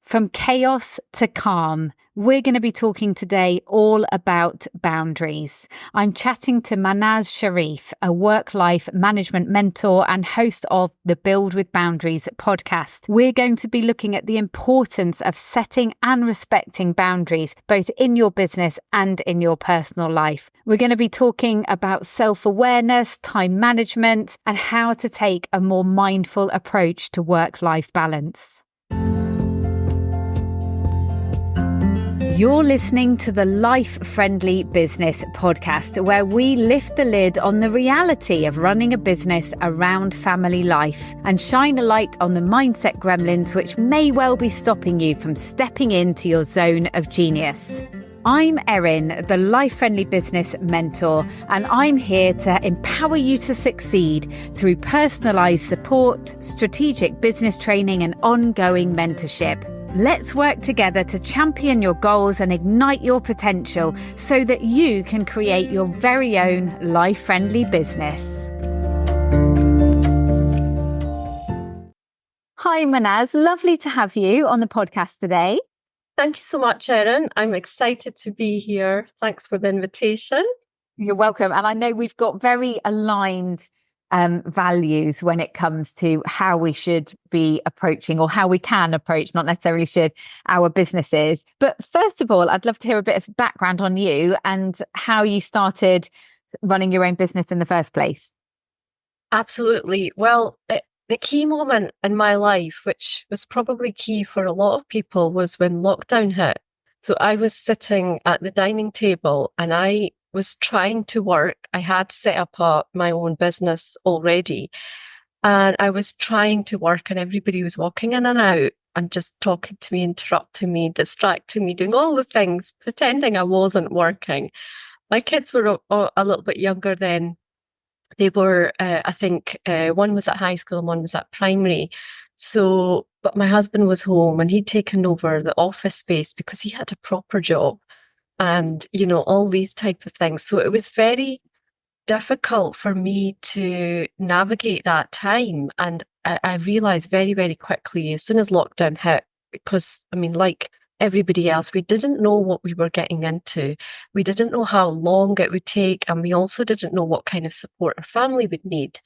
From chaos to calm, we're going to be talking today all about boundaries. I'm chatting to Mahnaz Sharif, a work-life management mentor and host of the Build with Boundaries podcast. We're going to be looking at the importance of setting and respecting boundaries, both in your business and in your personal life. We're going to be talking about self-awareness, time management, and how to take a more mindful approach to work-life balance. You're listening to the Life Friendly Business podcast, where we lift the lid on the reality of running a business around family life and shine a light on the mindset gremlins which may well be stopping you from stepping into your zone of genius. I'm Erin, the Life Friendly Business Mentor, and I'm here to empower you to succeed through personalised support, strategic business training, and ongoing mentorship. Let's work together to champion your goals and ignite your potential so that you can create your very own life-friendly business. Hi, Mahnaz. Lovely to have you on the podcast today. Thank you so much, Erin. I'm excited to be here. Thanks for the invitation. You're welcome. And I know we've got very aligned values when it comes to how we should be approaching, or how we can approach, not necessarily should, our businesses. But first of all, I'd love to hear a bit of background on you and how you started running your own business in the first place. Absolutely. Well, the key moment in my life, which was probably key for a lot of people, was when lockdown hit. So I was sitting at the dining table and I was trying to work. I had set up my own business already, and I was trying to work, and everybody was walking in and out and just talking to me, interrupting me, distracting me, doing all the things, pretending I wasn't working. My kids were a little bit younger then. They were, I think, one was at high school and one was at primary. So, but my husband was home and he'd taken over the office space because he had a proper job. And, all these type of things. So it was very difficult for me to navigate that time. And I realized very, very quickly, as soon as lockdown hit, because, like everybody else, we didn't know what we were getting into. We didn't know how long it would take. And we also didn't know what kind of support our family would need.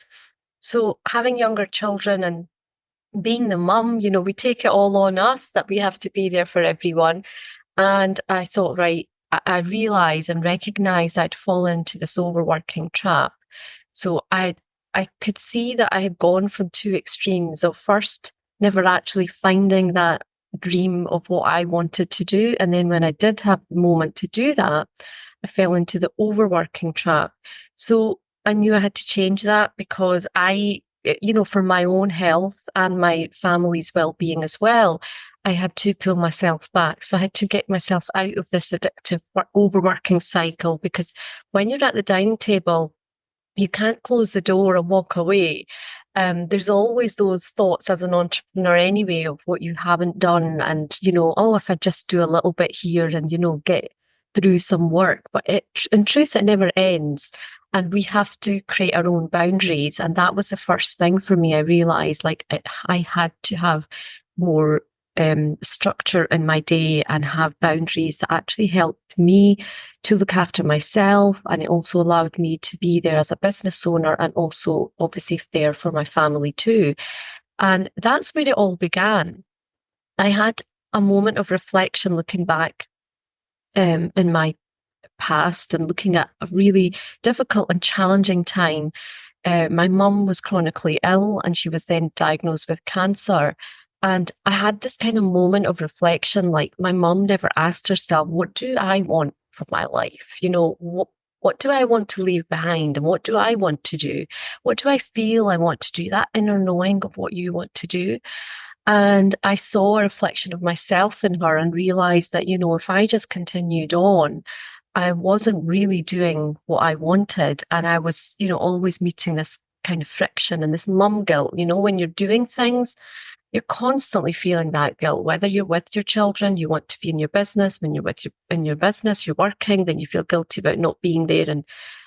So having younger children and being the mum, we take it all on us that we have to be there for everyone. And I thought, right, I realised and recognised I'd fallen into this overworking trap. So I could see that I had gone from two extremes of first never actually finding that dream of what I wanted to do. And then when I did have the moment to do that, I fell into the overworking trap. So I knew I had to change that because for my own health and my family's well-being as well, I had to pull myself back. So I had to get myself out of this addictive overworking cycle, because when you're at the dining table, you can't close the door and walk away. There's always those thoughts as an entrepreneur anyway of what you haven't done and, if I just do a little bit here and, get through some work. But in truth, it never ends. And we have to create our own boundaries. And that was the first thing for me. I realized I had to have more structure in my day and have boundaries that actually helped me to look after myself. And it also allowed me to be there as a business owner and also obviously there for my family too. And that's where it all began. I had a moment of reflection looking back in my past and looking at a really difficult and challenging time. My mum was chronically ill and she was then diagnosed with cancer. And I had this kind of moment of reflection, like my mum never asked herself, what do I want for my life? What do I want to leave behind? And what do I want to do? What do I feel I want to do? That inner knowing of what you want to do. And I saw a reflection of myself in her and realized that, if I just continued on, I wasn't really doing what I wanted. And I was, always meeting this kind of friction and this mum guilt, when you're doing things, you're constantly feeling that guilt, whether you're with your children, you want to be in your business. When you're in your business, you're working, then you feel guilty about not being there and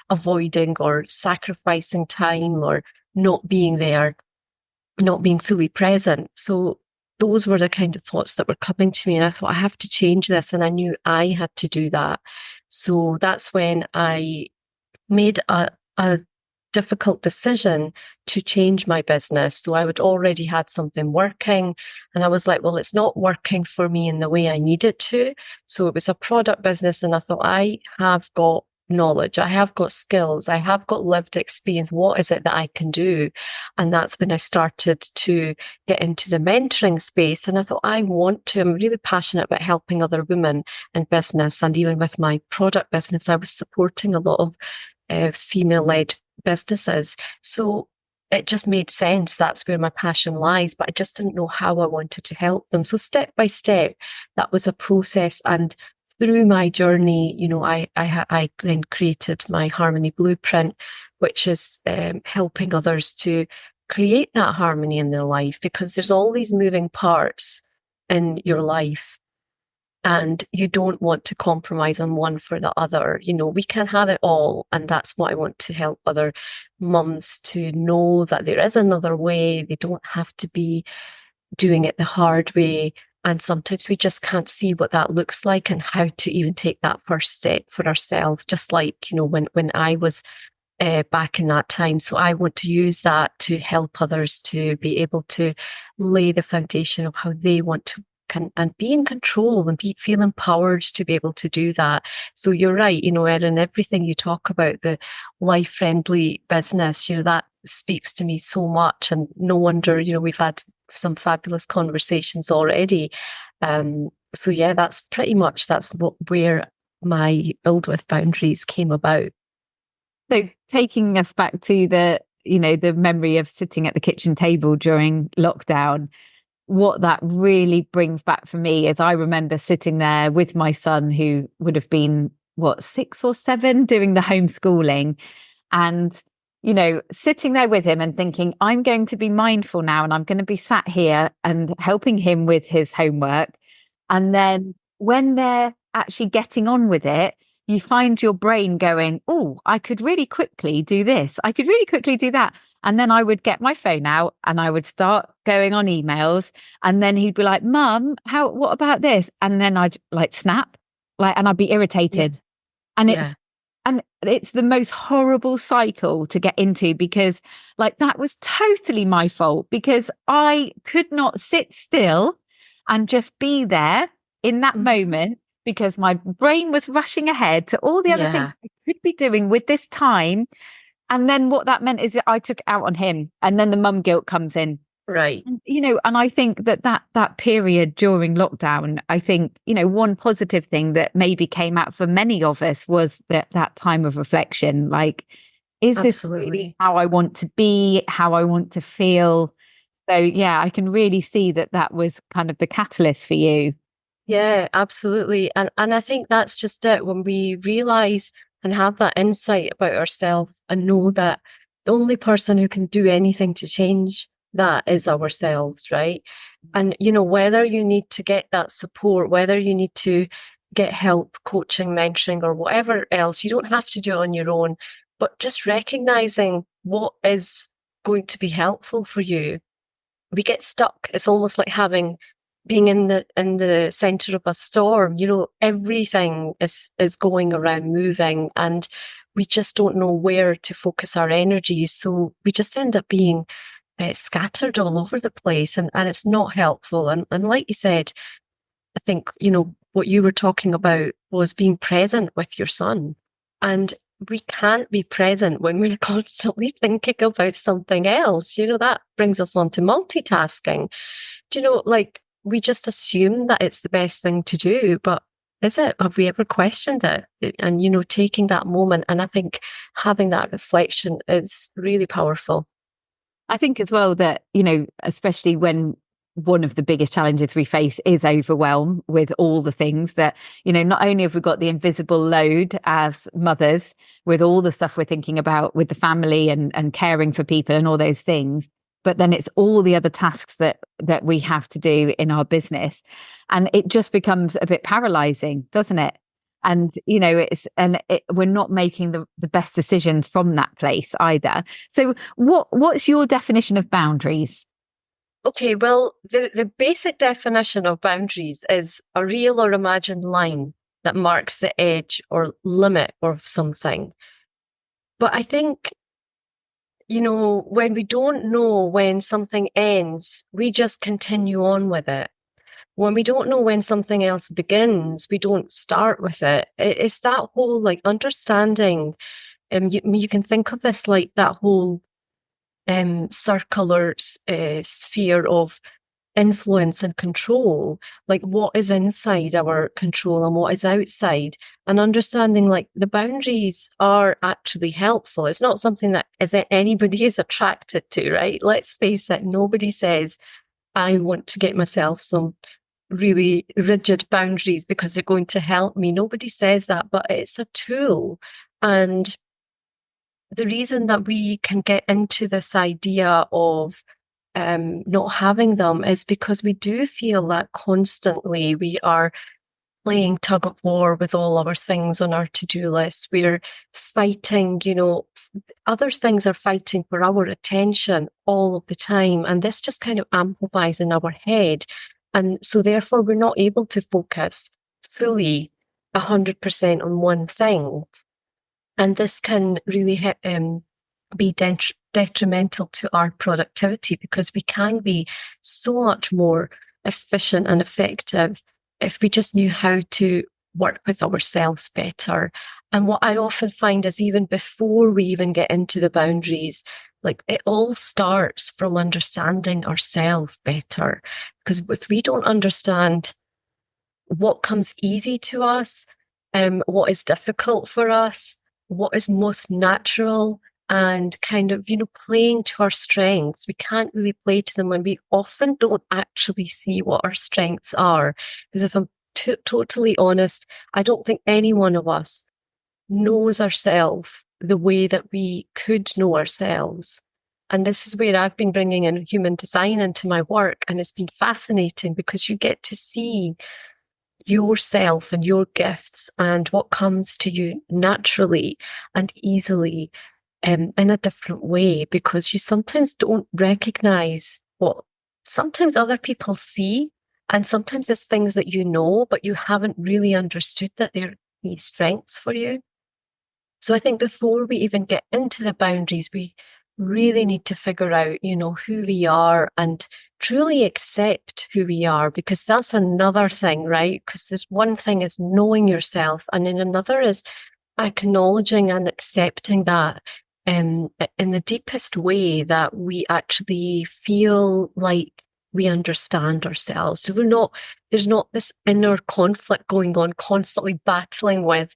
avoiding or sacrificing time or not being there, not being fully present. So those were the kind of thoughts that were coming to me. And I thought, I have to change this. And I knew I had to do that. So that's when I made a difficult decision to change my business. So I would already had something working, and I was like, well, it's not working for me in the way I need it to. So it was a product business, and I thought, I have got knowledge, I have got skills, I have got lived experience. What is it that I can do? And that's when I started to get into the mentoring space. And I thought, I'm really passionate about helping other women in business. And even with my product business, I was supporting a lot of female-led businesses. So it just made sense. That's where my passion lies, but I just didn't know how I wanted to help them. So step by step, that was a process. And through my journey, I then created my Harmony Blueprint, which is helping others to create that harmony in their life, because there's all these moving parts in your life. And you don't want to compromise on one for the other. We can have it all. And that's what I want to help other mums to know, that there is another way. They don't have to be doing it the hard way. And sometimes we just can't see what that looks like and how to even take that first step for ourselves. Just like, when I was back in that time. So I want to use that to help others to be able to lay the foundation of how they want to and be in control and feel empowered to be able to do that. So you're right, Erin, everything you talk about, the life-friendly business, that speaks to me so much. And no wonder, we've had some fabulous conversations already. So yeah, that's where my Build With Boundaries came about. So taking us back to the memory of sitting at the kitchen table during lockdown, what that really brings back for me is I remember sitting there with my son, who would have been 6 or 7, doing the homeschooling, and sitting there with him and thinking, I'm going to be mindful now, and I'm going to be sat here and helping him with his homework. And then when they're actually getting on with it, you find your brain going, oh, I could really quickly do this, I could really quickly do that. And then I would get my phone out and I would start going on emails. And then he'd be like, Mum, what about this? And then I'd snap, and I'd be irritated. Yeah. And it's the most horrible cycle to get into, because that was totally my fault, because I could not sit still and just be there in that moment, because my brain was rushing ahead to all the other things I could be doing with this time. And then what that meant is that I took it out on him, and then the mum guilt comes in. Right. And, and I think that period during lockdown, I think, one positive thing that maybe came out for many of us was that time of reflection. Is this really how I want to be, how I want to feel? So yeah, I can really see that was kind of the catalyst for you. Yeah, absolutely. And I think that's just it. When we realize and have that insight about ourselves and know that the only person who can do anything to change that is ourselves, right? And, whether you need to get that support, whether you need to get help, coaching, mentoring, or whatever else, you don't have to do it on your own, but just recognizing what is going to be helpful for you. We get stuck. It's almost like being in the center of a storm. Everything is going around, moving, and we just don't know where to focus our energies. So we just end up being scattered all over the place, and it's not helpful. And like you said, I think, what you were talking about was being present with your son. And we can't be present when we're constantly thinking about something else. That brings us on to multitasking. We just assume that it's the best thing to do, but is it? Have we ever questioned it? And, taking that moment, and I think having that reflection is really powerful. I think as well that, especially when one of the biggest challenges we face is overwhelm with all the things that, not only have we got the invisible load as mothers with all the stuff we're thinking about with the family and caring for people and all those things, but then it's all the other tasks that we have to do in our business. And it just becomes a bit paralyzing, doesn't it? And, we're not making the best decisions from that place either. So what's your definition of boundaries? Okay, well, the basic definition of boundaries is a real or imagined line that marks the edge or limit of something. But I think, when we don't know when something ends, we just continue on with it. When we don't know when something else begins, we don't start with it. It's that whole like understanding. You can think of this like that whole circular sphere of influence and control, like what is inside our control and what is outside, and understanding like the boundaries are actually helpful. It's not something that anybody is attracted to, right? Let's face it, nobody says, I want to get myself some really rigid boundaries because they're going to help me. Nobody says that, but it's a tool. And the reason that we can get into this idea of not having them is because we do feel that constantly we are playing tug of war with all our things on our to-do list. We're fighting, other things are fighting for our attention all of the time. And this just kind of amplifies in our head. And so therefore we're not able to focus fully 100% on one thing. And this can really be detrimental to our productivity because we can be so much more efficient and effective if we just knew how to work with ourselves better. And what I often find is even before we even get into the boundaries, like it all starts from understanding ourselves better. Because if we don't understand what comes easy to us, what is difficult for us, what is most natural, and kind of, playing to our strengths. We can't really play to them when we often don't actually see what our strengths are. Because if I'm totally honest, I don't think any one of us knows ourselves the way that we could know ourselves. And this is where I've been bringing in human design into my work. And it's been fascinating because you get to see yourself and your gifts and what comes to you naturally and easily in a different way, because you sometimes don't recognize what sometimes other people see. And sometimes it's things that you know, but you haven't really understood that they're key strengths for you. So I think before we even get into the boundaries, we really need to figure out, who we are and truly accept who we are, because that's another thing, right? Because there's one thing is knowing yourself, and then another is acknowledging and accepting that in the deepest way that we actually feel like we understand ourselves. So there's not this inner conflict going on, constantly battling with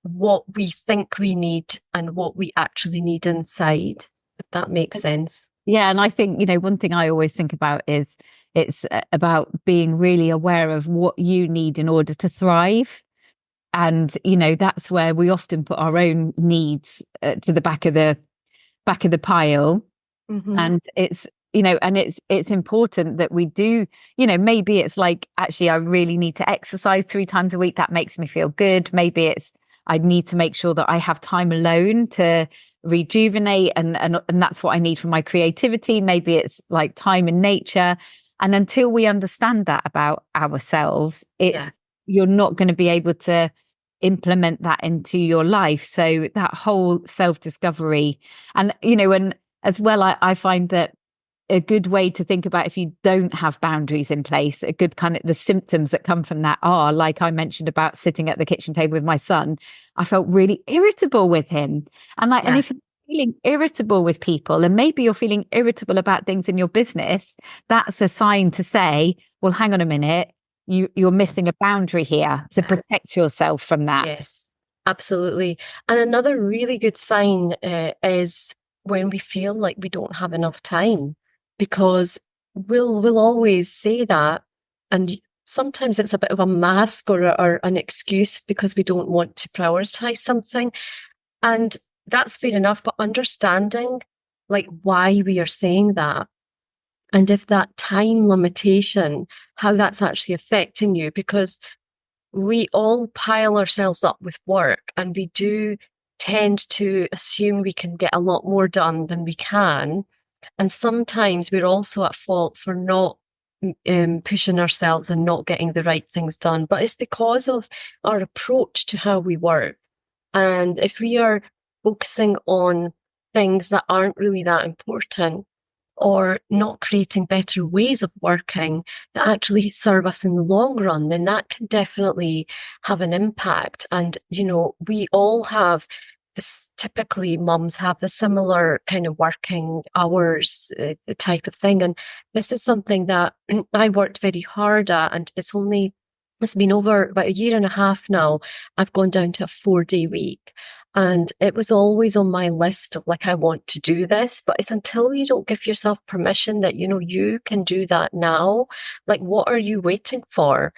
what we think we need and what we actually need inside, if that makes sense. Yeah. And I think, one thing I always think about is it's about being really aware of what you need in order to thrive. And, that's where we often put our own needs to the back of the pile. Mm-hmm. And it's, and it's important that we do, maybe it's like, actually, I really need to exercise 3 times a week. That makes me feel good. Maybe it's, I need to make sure that I have time alone to rejuvenate. And that's what I need for my creativity. Maybe it's like time in nature. And until we understand that about ourselves, you're not going to be able to implement that into your life. So that whole self-discovery, and and as well, I find that a good way to think about if you don't have boundaries in place, a good kind of the symptoms that come from that are, like I mentioned about sitting at the kitchen table with my son, I felt really irritable with him. And and if you're feeling irritable with people, and maybe you're feeling irritable about things in your business, that's a sign to say, well, hang on a minute, you're missing a boundary here to protect yourself from that. Yes, absolutely. And another really good sign is when we feel like we don't have enough time, because we'll always say that, and sometimes it's a bit of a mask or an excuse because we don't want to prioritize something, and that's fair enough. But understanding like why we are saying that, and if that time limitation, how that's actually affecting you, because we all pile ourselves up with work, and we do tend to assume we can get a lot more done than we can. And sometimes we're also at fault for not pushing ourselves and not getting the right things done. But it's because of our approach to how we work. And if we are focusing on things that aren't really that important, or not creating better ways of working that actually serve us in the long run, then that can definitely have an impact. And, we all have this, typically mums have the similar kind of working hours type of thing. And this is something that I worked very hard at, and it's been over about a year and a half now. I've gone down to a 4-day week. And it was always on my list of like, I want to do this, but it's until you don't give yourself permission that, you can do that now. Like, what are you waiting for?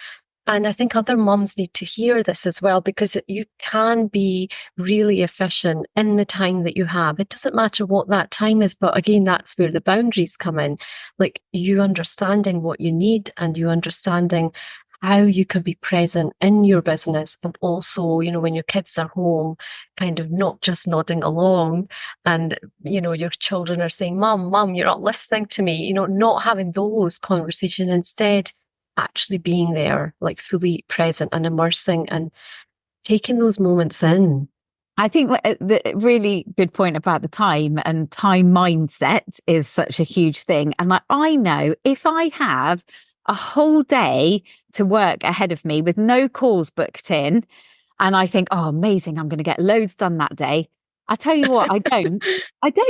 And I think other mums need to hear this as well, because you can be really efficient in the time that you have. It doesn't matter what that time is, but again, that's where the boundaries come in. Like, you understanding what you need, and you understanding how you can be present in your business, and also, when your kids are home, kind of not just nodding along, and, your children are saying, Mum, you're not listening to me, not having those conversations, instead actually being there, like fully present and immersing and taking those moments in. I think the really good point about the time and time mindset is such a huge thing. And like, I know if I have a whole day to work ahead of me with no calls booked in, and I think, oh, amazing, I'm going to get loads done that day. I tell you what, I don't.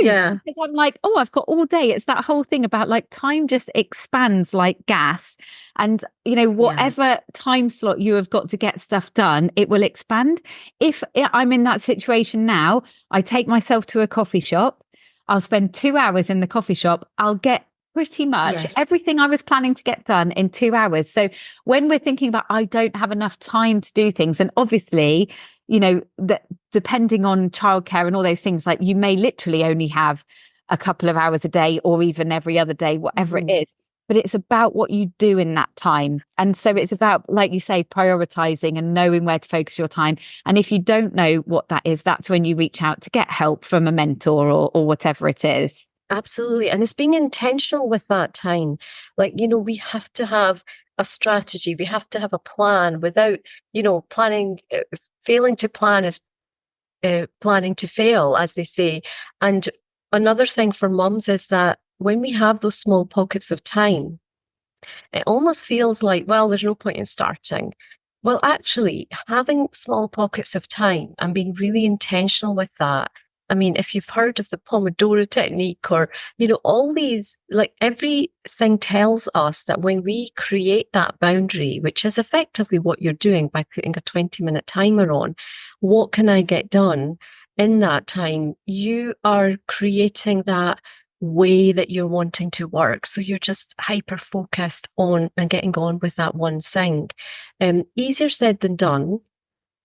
Yeah. Because I'm like, oh, I've got all day. It's that whole thing about like time just expands like gas. And, Yeah. whatever time slot you have got to get stuff done, it will expand. If I'm in that situation now, I take myself to a coffee shop. I'll spend 2 hours in the coffee shop. I'll get pretty much Yes. everything I was planning to get done in 2 hours. So when we're thinking about, I don't have enough time to do things, and obviously, that depending on childcare and all those things, like you may literally only have a couple of hours a day, or even every other day, whatever it is. But it's about what you do in that time. And so it's about, like you say, prioritizing and knowing where to focus your time. And if you don't know what that is, that's when you reach out to get help from a mentor or whatever it is. Absolutely. And it's being intentional with that time. Like, we have to have a strategy. We have to have a plan. Without, planning, failing to plan is planning to fail, as they say. And another thing for mums is that when we have those small pockets of time, it almost feels like, well, there's no point in starting. Well, actually, having small pockets of time and being really intentional with that. I mean, if you've heard of the Pomodoro technique, or, all these, like, everything tells us that when we create that boundary, which is effectively what you're doing by putting a 20-minute timer on, what can I get done in that time? You are creating that way that you're wanting to work. So you're just hyper focused on and getting on with that one thing. Easier said than done.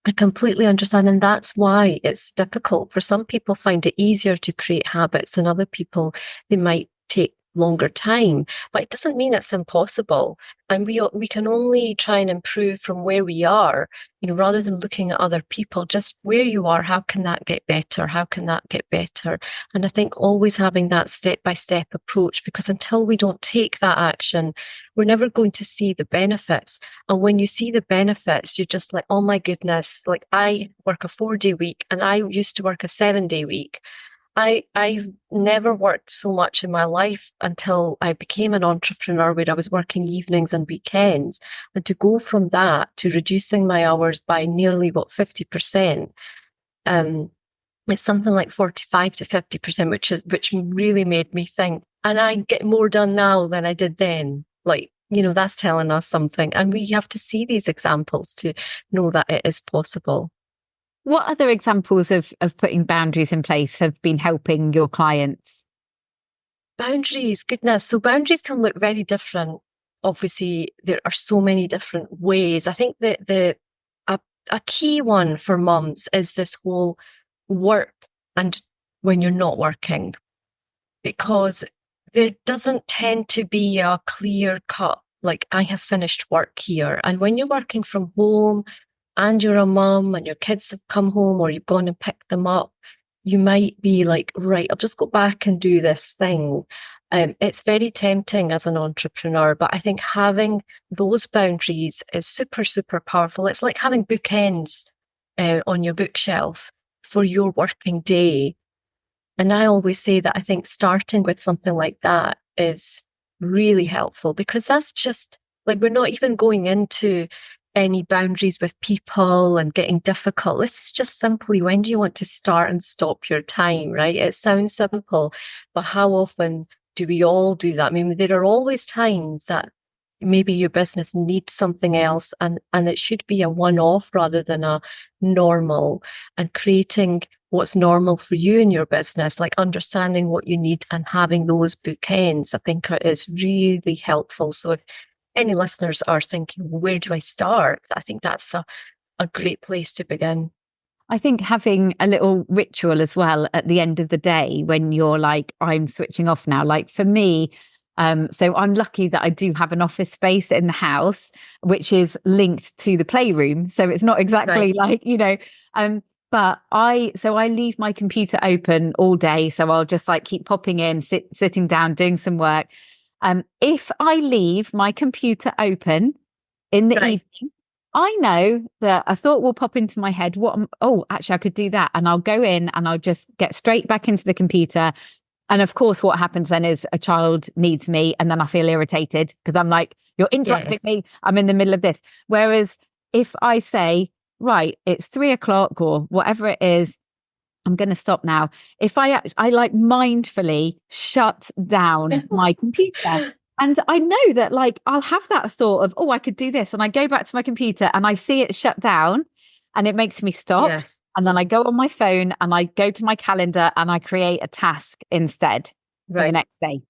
I completely understand. And that's why it's difficult. For some people find it easier to create habits, and other people, they might take longer time, but it doesn't mean it's impossible. And we can only try and improve from where we are, rather than looking at other people. Just where you are, how can that get better? How can that get better? And I think always having that step-by-step approach, because until we don't take that action, we're never going to see the benefits. And when you see the benefits, you're just like, oh my goodness, like, I work a 4-day week and I used to work a 7-day week. I've never worked so much in my life until I became an entrepreneur, where I was working evenings and weekends. And to go from that to reducing my hours by nearly 50%, it's something like 45 to 50%, which really made me think. And I get more done now than I did then. Like, that's telling us something. And we have to see these examples to know that it is possible. What other examples of putting boundaries in place have been helping your clients? Boundaries, goodness. So boundaries can look very different. Obviously, there are so many different ways. I think that a key one for mums is this whole work and when you're not working, because there doesn't tend to be a clear cut, like, I have finished work here. And when you're working from home and you're a mum and your kids have come home, or you've gone and picked them up, you might be like, right, I'll just go back and do this thing. It's very tempting as an entrepreneur, but I think having those boundaries is super, super powerful. It's like having bookends on your bookshelf for your working day. And I always say that I think starting with something like that is really helpful, because that's just like, we're not even going into any boundaries with people and getting difficult. This is just simply, when do you want to start and stop your time, right? It sounds simple, but how often do we all do that? I mean, there are always times that maybe your business needs something else, and it should be a one-off rather than a normal, and creating what's normal for you in your business, like understanding what you need and having those bookends, I think is really helpful. So if any listeners are thinking, where do I start? I think that's a great place to begin. I think having a little ritual as well at the end of the day when you're like, I'm switching off now. Like for me, so I'm lucky that I do have an office space in the house, which is linked to the playroom. So it's not exactly like, but I leave my computer open all day. So I'll just like keep popping in, sitting down, doing some work. If I leave my computer open in the evening, I know that a thought will pop into my head. Actually, I could do that. And I'll go in and I'll just get straight back into the computer. And of course, what happens then is a child needs me, and then I feel irritated because I'm like, you're interrupting me. I'm in the middle of this. Whereas if I say, right, it's 3 o'clock or whatever it is, I'm going to stop now. If I like mindfully shut down my computer. And I know that like I'll have that thought of, I could do this. And I go back to my computer and I see it shut down, and it makes me stop. Yes. And then I go on my phone and I go to my calendar and I create a task instead for the next day.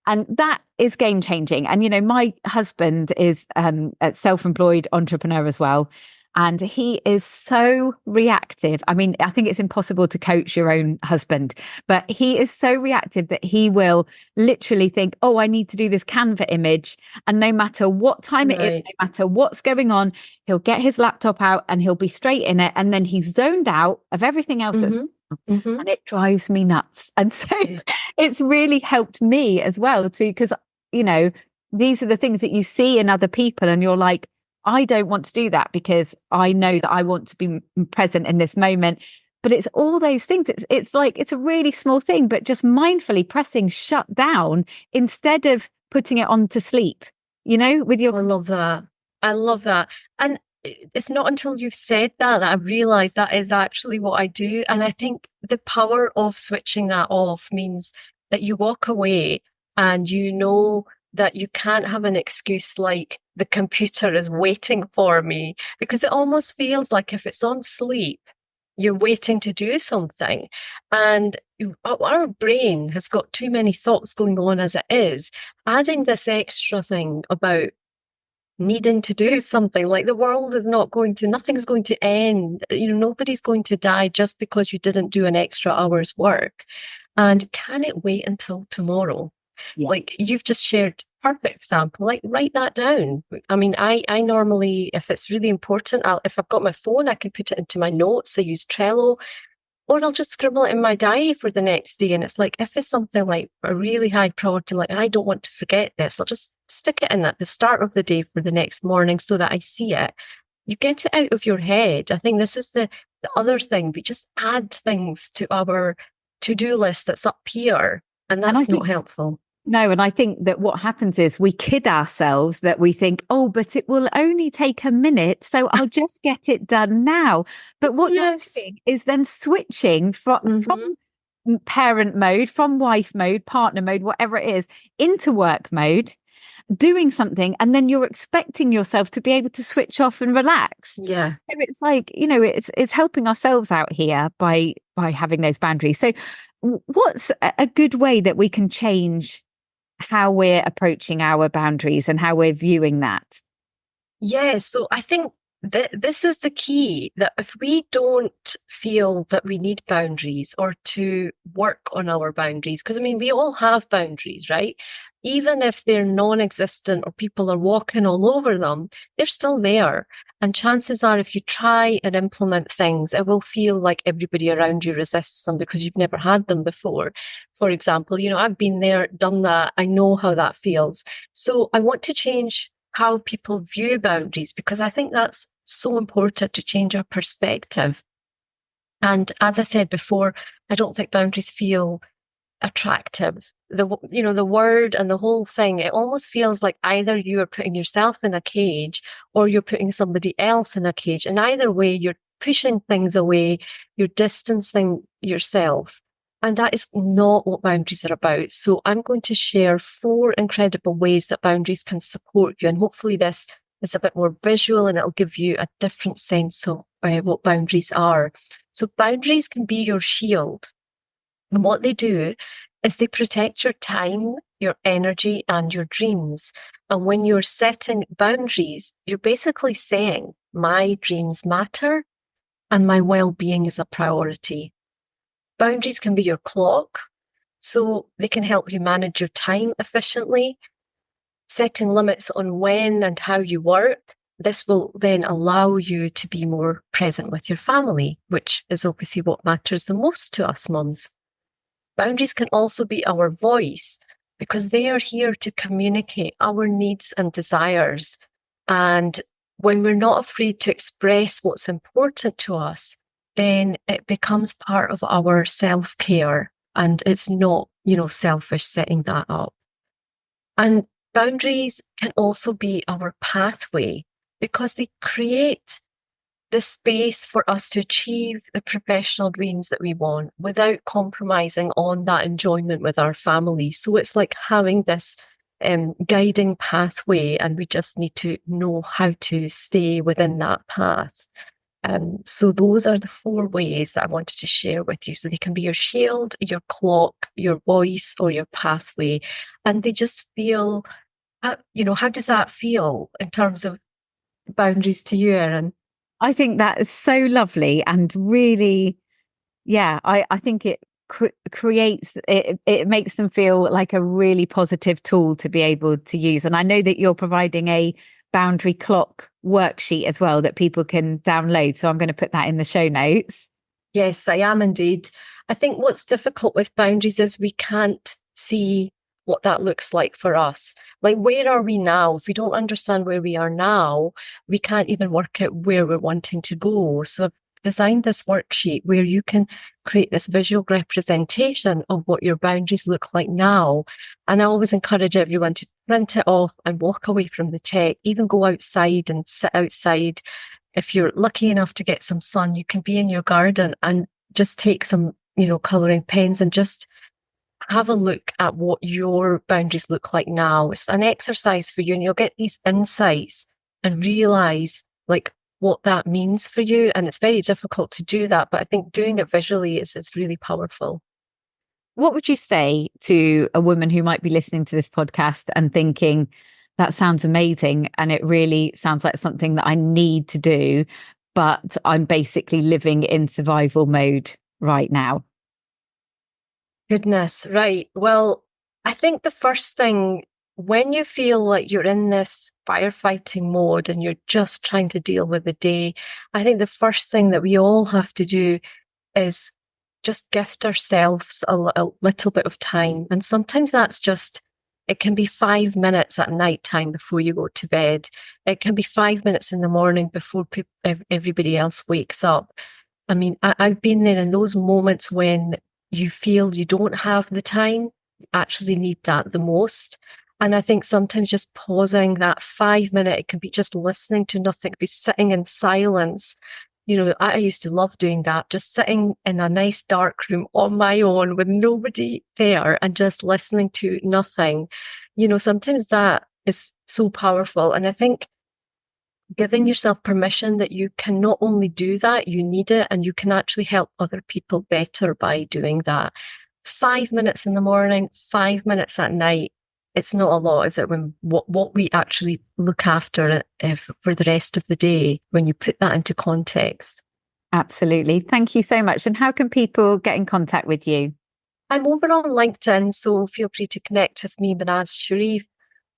And that is game changing. And, my husband is a self-employed entrepreneur as well. And he is so reactive. I mean, I think it's impossible to coach your own husband, but he is so reactive that he will literally think, I need to do this Canva image. And no matter what time it is, no matter what's going on, he'll get his laptop out and he'll be straight in it. And then he's zoned out of everything else and it drives me nuts. And so it's really helped me as well too, because, these are the things that you see in other people and you're like, I don't want to do that because I know that I want to be present in this moment. But it's all those things. It's like, it's a really small thing, but just mindfully pressing shut down instead of putting it on to sleep, with your. I love that. I love that. And it's not until you've said that I realized that is actually what I do. And I think the power of switching that off means that you walk away and you know that you can't have an excuse like the computer is waiting for me, because it almost feels like if it's on sleep, you're waiting to do something. And our brain has got too many thoughts going on as it is. Adding this extra thing about needing to do something, like the world is not going to, nothing's going to end. Nobody's going to die just because you didn't do an extra hour's work. And can it wait until tomorrow? Yeah. Like you've just shared, perfect example, like write that down. I mean, I normally, if it's really important, if I've got my phone, I can put it into my notes. I use Trello, or I'll just scribble it in my diary for the next day. And it's like, if it's something like a really high priority, like I don't want to forget this, I'll just stick it in at the start of the day for the next morning so that I see it. You get it out of your head. I think this is the other thing. We just add things to our to-do list that's up here, and that's not helpful. No, and I think that what happens is we kid ourselves that we think, but it will only take a minute, so I'll just get it done now. But what you're doing is then switching from parent mode, from wife mode, partner mode, whatever it is, into work mode, doing something, and then you're expecting yourself to be able to switch off and relax. Yeah. So it's like, it's helping ourselves out here by having those boundaries. So what's a good way that we can change how we're approaching our boundaries and how we're viewing that? Yeah, so I think this is the key, that if we don't feel that we need boundaries or to work on our boundaries, because I mean, we all have boundaries, right? even if they're non-existent or people are walking all over them, they're still there. And chances are, if you try and implement things, it will feel like everybody around you resists them because you've never had them before. For example, I've been there, done that. I know how that feels. So I want to change how people view boundaries, because I think that's so important, to change our perspective. And as I said before, I don't think boundaries feel attractive. The word and the whole thing, it almost feels like either you are putting yourself in a cage or you're putting somebody else in a cage. And either way, you're pushing things away, you're distancing yourself. And that is not what boundaries are about. So I'm going to share 4 incredible ways that boundaries can support you. And hopefully this is a bit more visual and it'll give you a different sense of what boundaries are. So boundaries can be your shield. And what they do is they protect your time, your energy, and your dreams. And when you're setting boundaries, you're basically saying, my dreams matter and my well-being is a priority. Boundaries can be your clock, so they can help you manage your time efficiently. Setting limits on when and how you work, this will then allow you to be more present with your family, which is obviously what matters the most to us mums. Boundaries can also be our voice, because they are here to communicate our needs and desires. And when we're not afraid to express what's important to us, then it becomes part of our self-care, and it's not, selfish setting that up. And boundaries can also be our pathway, because they create the space for us to achieve the professional dreams that we want without compromising on that enjoyment with our family. So it's like having this guiding pathway, and we just need to know how to stay within that path. So those are the 4 ways that I wanted to share with you. So they can be your shield, your clock, your voice, or your pathway. And they just feel, how does that feel in terms of boundaries to you, Erin? I think that is so lovely, and really, I think it creates, it makes them feel like a really positive tool to be able to use. And I know that you're providing a boundary clock worksheet as well that people can download. So I'm going to put that in the show notes. Yes, I am indeed. I think what's difficult with boundaries is we can't see what that looks like for us. Like, where are we now? If we don't understand where we are now, we can't even work out where we're wanting to go. So I've designed this worksheet where you can create this visual representation of what your boundaries look like now. And I always encourage everyone to print it off and walk away from the tech, even go outside and sit outside. If you're lucky enough to get some sun, you can be in your garden and just take some, colouring pens and just have a look at what your boundaries look like now. It's an exercise for you, and you'll get these insights and realise what that means for you. And it's very difficult to do that, but I think doing it visually is really powerful. What would you say to a woman who might be listening to this podcast and thinking, that sounds amazing, and it really sounds like something that I need to do, but I'm basically living in survival mode right now? Goodness, right. Well, I think the first thing, when you feel like you're in this firefighting mode and you're just trying to deal with the day, I think the first thing that we all have to do is just gift ourselves a little bit of time. And sometimes that's just, it can be 5 minutes at night time before you go to bed. It can be 5 minutes in the morning before everybody else wakes up. I mean, I've been there in those moments when you feel you don't have the time, you actually need that the most. And I think sometimes just pausing that 5 minute, it can be just listening to nothing, it could be sitting in silence. I used to love doing that, just sitting in a nice dark room on my own with nobody there and just listening to nothing. Sometimes that is so powerful. And I think giving yourself permission that you can not only do that, you need it, and you can actually help other people better by doing that. 5 minutes in the morning, 5 minutes at night, it's not a lot, is it? When what we actually look after for the rest of the day, when you put that into context. Absolutely. Thank you so much. And how can people get in contact with you? I'm over on LinkedIn, so feel free to connect with me, Mahnaz Sharif,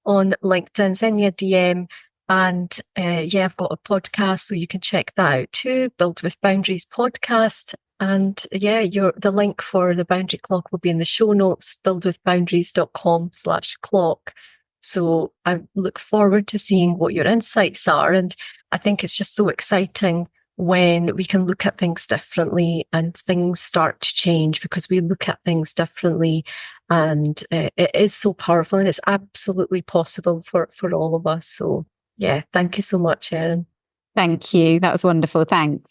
on LinkedIn. Send me a DM. And I've got a podcast, so you can check that out too. Build with Boundaries podcast. And the link for the Boundary Clock will be in the show notes, buildwithboundaries.com/clock. So I look forward to seeing what your insights are. And I think it's just so exciting when we can look at things differently and things start to change because we look at things differently. And it is so powerful, and it's absolutely possible for all of us. So yeah, thank you so much, Erin. Thank you. That was wonderful. Thanks.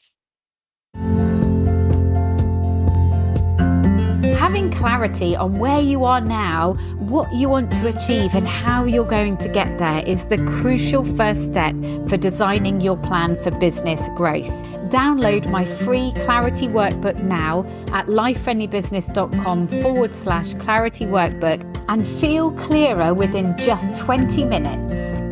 Having clarity on where you are now, what you want to achieve, and how you're going to get there is the crucial first step for designing your plan for business growth. Download my free Clarity Workbook now at lifefriendlybusiness.com/Clarity Workbook and feel clearer within just 20 minutes.